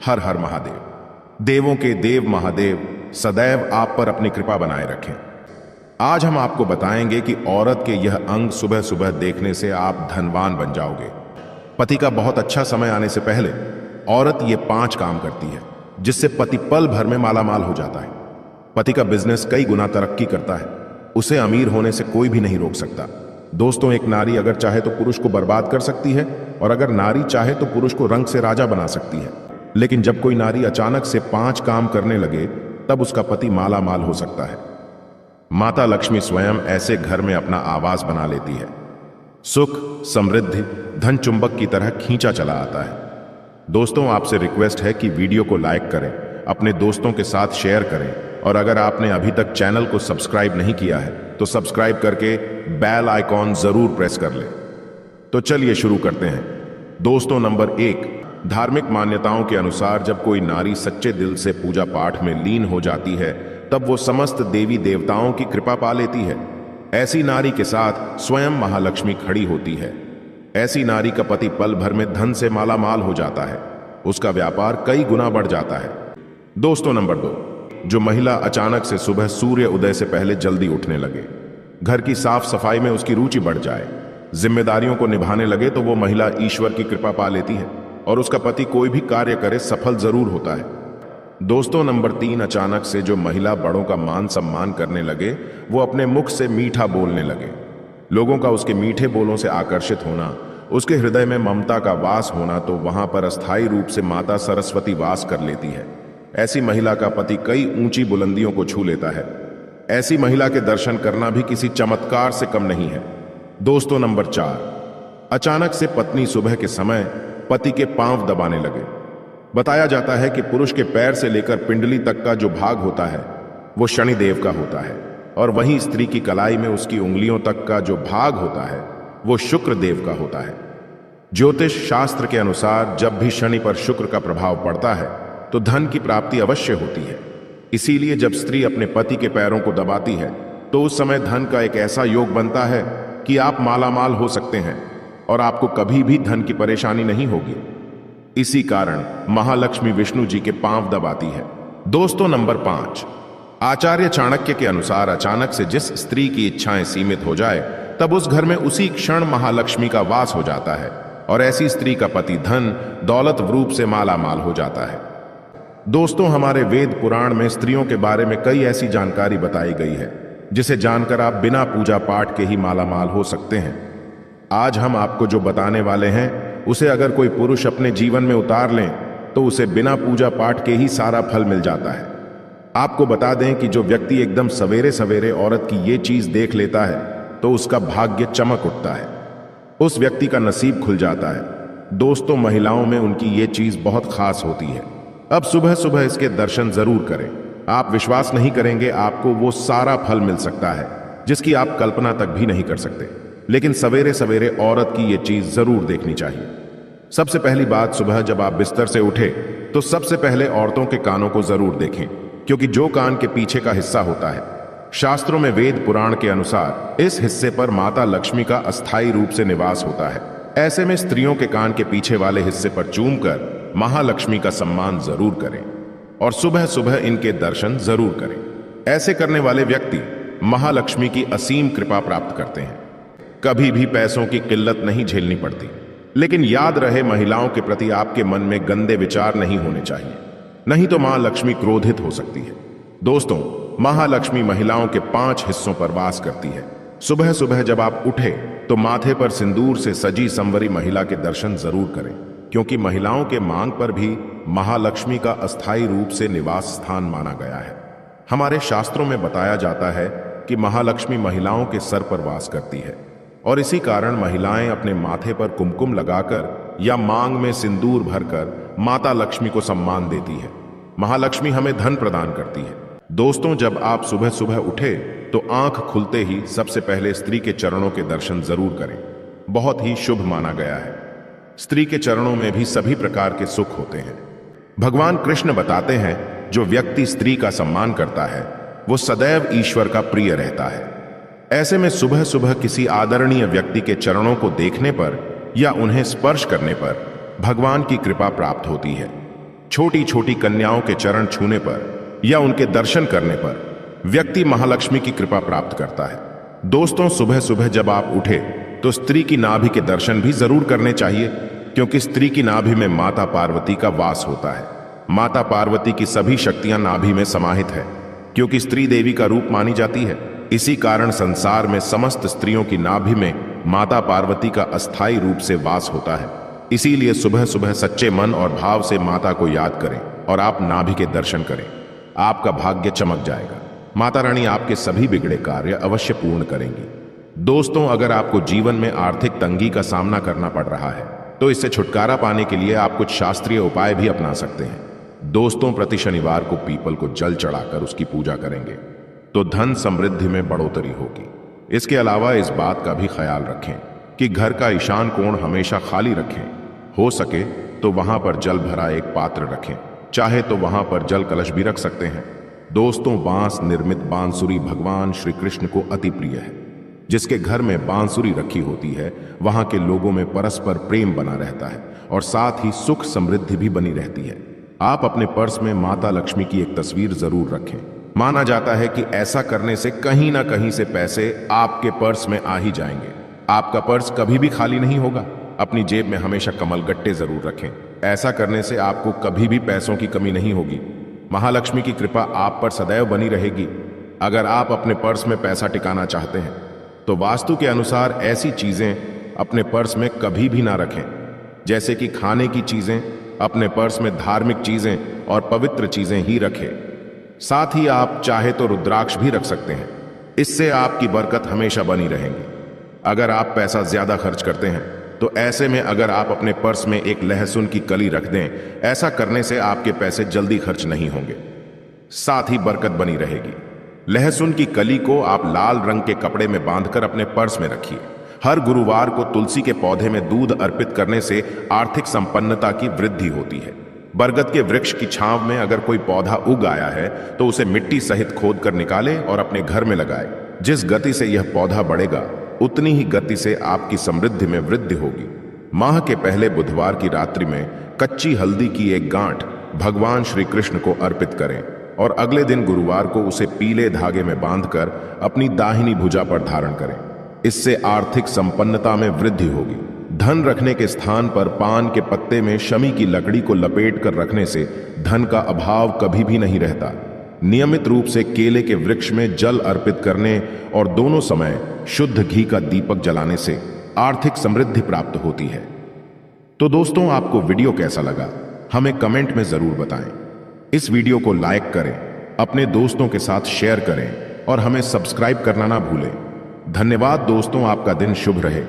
हर हर महादेव। देवों के देव महादेव सदैव आप पर अपनी कृपा बनाए रखें। आज हम आपको बताएंगे कि औरत के यह अंग सुबह सुबह देखने से आप धनवान बन जाओगे। पति का बहुत अच्छा समय आने से पहले औरत ये 5 काम करती है जिससे पति पल भर में मालामाल हो जाता है। पति का बिजनेस कई गुना तरक्की करता है, उसे अमीर होने से कोई भी नहीं रोक सकता। दोस्तों, एक नारी अगर चाहे तो पुरुष को बर्बाद कर सकती है और अगर नारी चाहे तो पुरुष को रंग से राजा बना सकती है। लेकिन जब कोई नारी अचानक से 5 काम करने लगे तब उसका पति माला माल हो सकता है। माता लक्ष्मी स्वयं ऐसे घर में अपना आवास बना लेती है। सुख, समृद्धि, धन चुंबक की तरह खींचा चला आता है। दोस्तों, आपसे रिक्वेस्ट है कि वीडियो को लाइक करें, अपने दोस्तों के साथ शेयर करें और अगर आपने अभी तक चैनल को सब्सक्राइब नहीं किया है तो सब्सक्राइब करके बेल आइकॉन जरूर प्रेस कर लें। तो चलिए शुरू करते हैं। दोस्तों, नंबर 1, धार्मिक मान्यताओं के अनुसार जब कोई नारी सच्चे दिल से पूजा पाठ में लीन हो जाती है तब वो समस्त देवी देवताओं की कृपा पा लेती है। ऐसी नारी के साथ स्वयं महालक्ष्मी खड़ी होती है। ऐसी नारी का पति पल भर में धन से माला माल हो जाता है, उसका व्यापार कई गुना बढ़ जाता है। दोस्तों, नंबर 2, जो महिला अचानक से सुबह सूर्य उदय से पहले जल्दी उठने लगे, घर की साफ सफाई में उसकी रुचि बढ़ जाए, जिम्मेदारियों को निभाने लगे तो वो महिला ईश्वर की कृपा पा लेती है और उसका पति कोई भी कार्य करे सफल जरूर होता है। दोस्तों, नंबर 3, अचानक से जो महिला बड़ों का मान सम्मान करने लगे वो अपने मुख से मीठा बोलने लगे। लोगों का उसके मीठे बोलों से आकर्षित होना, उसके हृदय में ममता का वास होना, तो वहां पर अस्थायी रूप से माता सरस्वती वास कर लेती है। ऐसी महिला का पति कई ऊंची बुलंदियों को छू लेता है। ऐसी महिला के दर्शन करना भी किसी चमत्कार से कम नहीं है। दोस्तों, नंबर 4, अचानक से पत्नी सुबह के समय पति के पांव दबाने लगे। बताया जाता है कि पुरुष के पैर से लेकर पिंडली तक का जो भाग होता है वो शनिदेव का होता है और वहीं स्त्री की कलाई में उसकी उंगलियों तक का जो भाग होता है वो शुक्र देव का होता है। ज्योतिष शास्त्र के अनुसार जब भी शनि पर शुक्र का प्रभाव पड़ता है तो धन की प्राप्ति अवश्य होती है। इसीलिए जब स्त्री अपने पति के पैरों को दबाती है तो उस समय धन का एक ऐसा योग बनता है कि आप मालामाल हो सकते हैं और आपको कभी भी धन की परेशानी नहीं होगी। इसी कारण महालक्ष्मी विष्णु जी के पांव दबाती है। दोस्तों, नंबर 5, आचार्य चाणक्य के अनुसार अचानक से जिस स्त्री की इच्छाएं सीमित हो जाए तब उस घर में उसी क्षण महालक्ष्मी का वास हो जाता है और ऐसी स्त्री का पति धन दौलत रूप से माला माल हो जाता है। दोस्तों, हमारे वेद पुराण में स्त्रियों के बारे में कई ऐसी जानकारी बताई गई है जिसे जानकर आप बिना पूजा पाठ के ही माला माल हो सकते हैं। आज हम आपको जो बताने वाले हैं उसे अगर कोई पुरुष अपने जीवन में उतार लें तो उसे बिना पूजा पाठ के ही सारा फल मिल जाता है। आपको बता दें कि जो व्यक्ति एकदम सवेरे सवेरे औरत की ये चीज देख लेता है तो उसका भाग्य चमक उठता है, उस व्यक्ति का नसीब खुल जाता है। दोस्तों, महिलाओं में उनकी ये चीज बहुत खास होती है। अब सुबह सुबह इसके दर्शन जरूर करें। आप विश्वास नहीं करेंगे, आपको वो सारा फल मिल सकता है जिसकी आप कल्पना तक भी नहीं कर सकते। लेकिन सवेरे सवेरे औरत की ये चीज जरूर देखनी चाहिए। सबसे पहली बात, सुबह जब आप बिस्तर से उठे तो सबसे पहले औरतों के कानों को जरूर देखें, क्योंकि जो कान के पीछे का हिस्सा होता है, शास्त्रों में वेद पुराण के अनुसार इस हिस्से पर माता लक्ष्मी का अस्थायी रूप से निवास होता है। ऐसे में स्त्रियों के कान के पीछे वाले हिस्से पर चूमकर महालक्ष्मी का सम्मान जरूर करें और सुबह सुबह इनके दर्शन जरूर करें। ऐसे करने वाले व्यक्ति महालक्ष्मी की असीम कृपा प्राप्त करते हैं। कभी भी पैसों की किल्लत नहीं झेलनी पड़ती। लेकिन याद रहे, महिलाओं के प्रति आपके मन में गंदे विचार नहीं होने चाहिए, नहीं तो मां लक्ष्मी क्रोधित हो सकती है। दोस्तों, महालक्ष्मी महिलाओं के 5 हिस्सों पर वास करती है। सुबह सुबह जब आप उठे तो माथे पर सिंदूर से सजी संवरी महिला के दर्शन जरूर करें, क्योंकि महिलाओं के मांग पर भी महालक्ष्मी का अस्थायी रूप से निवास स्थान माना गया है। हमारे शास्त्रों में बताया जाता है कि महालक्ष्मी महिलाओं के सर पर वास करती है और इसी कारण महिलाएं अपने माथे पर कुमकुम लगाकर या मांग में सिंदूर भरकर माता लक्ष्मी को सम्मान देती है। महालक्ष्मी हमें धन प्रदान करती है। दोस्तों, जब आप सुबह सुबह उठे तो आंख खुलते ही सबसे पहले स्त्री के चरणों के दर्शन जरूर करें। बहुत ही शुभ माना गया है। स्त्री के चरणों में भी सभी प्रकार के सुख होते हैं। भगवान कृष्ण बताते हैं, जो व्यक्ति स्त्री का सम्मान करता है वो सदैव ईश्वर का प्रिय रहता है। ऐसे में सुबह सुबह किसी आदरणीय व्यक्ति के चरणों को देखने पर या उन्हें स्पर्श करने पर भगवान की कृपा प्राप्त होती है। छोटी छोटी कन्याओं के चरण छूने पर या उनके दर्शन करने पर व्यक्ति महालक्ष्मी की कृपा प्राप्त करता है। दोस्तों, सुबह सुबह जब आप उठे तो स्त्री की नाभि के दर्शन भी जरूर करने चाहिए, क्योंकि स्त्री की नाभि में माता पार्वती का वास होता है। माता पार्वती की सभी शक्तियां नाभि में समाहित है, क्योंकि स्त्री देवी का रूप मानी जाती है। इसी कारण संसार में समस्त स्त्रियों की नाभि में माता पार्वती का अस्थायी रूप से वास होता है। इसीलिए सुबह सुबह सच्चे मन और भाव से माता को याद करें और आप नाभि के दर्शन करें। आपका भाग्य चमक जाएगा। माता रानी आपके सभी बिगड़े कार्य अवश्य पूर्ण करेंगी। दोस्तों, अगर आपको जीवन में आर्थिक तंगी का सामना करना पड़ रहा है तो इससे छुटकारा पाने के लिए आप कुछ शास्त्रीय उपाय भी अपना सकते हैं। दोस्तों, प्रति शनिवार को पीपल को जल चढ़ाकर उसकी पूजा करेंगे तो धन समृद्धि में बढ़ोतरी होगी। इसके अलावा इस बात का भी ख्याल रखें कि घर का ईशान कोण हमेशा खाली रखें। हो सके तो वहां पर जल भरा एक पात्र रखें, चाहे तो वहां पर जल कलश भी रख सकते हैं। दोस्तों, बांस निर्मित बांसुरी भगवान श्री कृष्ण को अति प्रिय है। जिसके घर में बांसुरी रखी होती है वहां के लोगों में परस्पर प्रेम बना रहता है और साथ ही सुख समृद्धि भी बनी रहती है। आप अपने पर्स में माता लक्ष्मी की एक तस्वीर जरूर रखें। माना जाता है कि ऐसा करने से कहीं ना कहीं से पैसे आपके पर्स में आ ही जाएंगे। आपका पर्स कभी भी खाली नहीं होगा। अपनी जेब में हमेशा कमलगट्टे जरूर रखें। ऐसा करने से आपको कभी भी पैसों की कमी नहीं होगी। महालक्ष्मी की कृपा आप पर सदैव बनी रहेगी। अगर आप अपने पर्स में पैसा टिकाना चाहते हैं तो वास्तु के अनुसार ऐसी चीजें अपने पर्स में कभी भी ना रखें, जैसे कि खाने की चीजें। अपने पर्स में धार्मिक चीजें और पवित्र चीजें ही रखें। साथ ही आप चाहे तो रुद्राक्ष भी रख सकते हैं। इससे आपकी बरकत हमेशा बनी रहेगी। अगर आप पैसा ज्यादा खर्च करते हैं तो ऐसे में अगर आप अपने पर्स में एक लहसुन की कली रख दें, ऐसा करने से आपके पैसे जल्दी खर्च नहीं होंगे, साथ ही बरकत बनी रहेगी। लहसुन की कली को आप लाल रंग के कपड़े में बांधकर अपने पर्स में रखिए। हर गुरुवार को तुलसी के पौधे में दूध अर्पित करने से आर्थिक संपन्नता की वृद्धि होती है। बरगद के वृक्ष की छांव में अगर कोई पौधा उग आया है तो उसे मिट्टी सहित खोद कर निकाले और अपने घर में लगाए। जिस गति से यह पौधा बढ़ेगा उतनी ही गति से आपकी समृद्धि में वृद्धि होगी। माह के पहले बुधवार की रात्रि में कच्ची हल्दी की एक गांठ भगवान श्री कृष्ण को अर्पित करें और अगले दिन गुरुवार को उसे पीले धागे में बांधकर अपनी दाहिनी भुजा पर धारण करें। इससे आर्थिक संपन्नता में वृद्धि होगी। धन रखने के स्थान पर पान के पत्ते में शमी की लकड़ी को लपेट कर रखने से धन का अभाव कभी भी नहीं रहता। नियमित रूप से केले के वृक्ष में जल अर्पित करने और दोनों समय शुद्ध घी का दीपक जलाने से आर्थिक समृद्धि प्राप्त होती है। तो दोस्तों, आपको वीडियो कैसा लगा हमें कमेंट में जरूर बताएं। इस वीडियो को लाइक करें, अपने दोस्तों के साथ शेयर करें और हमें सब्सक्राइब करना ना भूलें। धन्यवाद दोस्तों, आपका दिन शुभ रहे।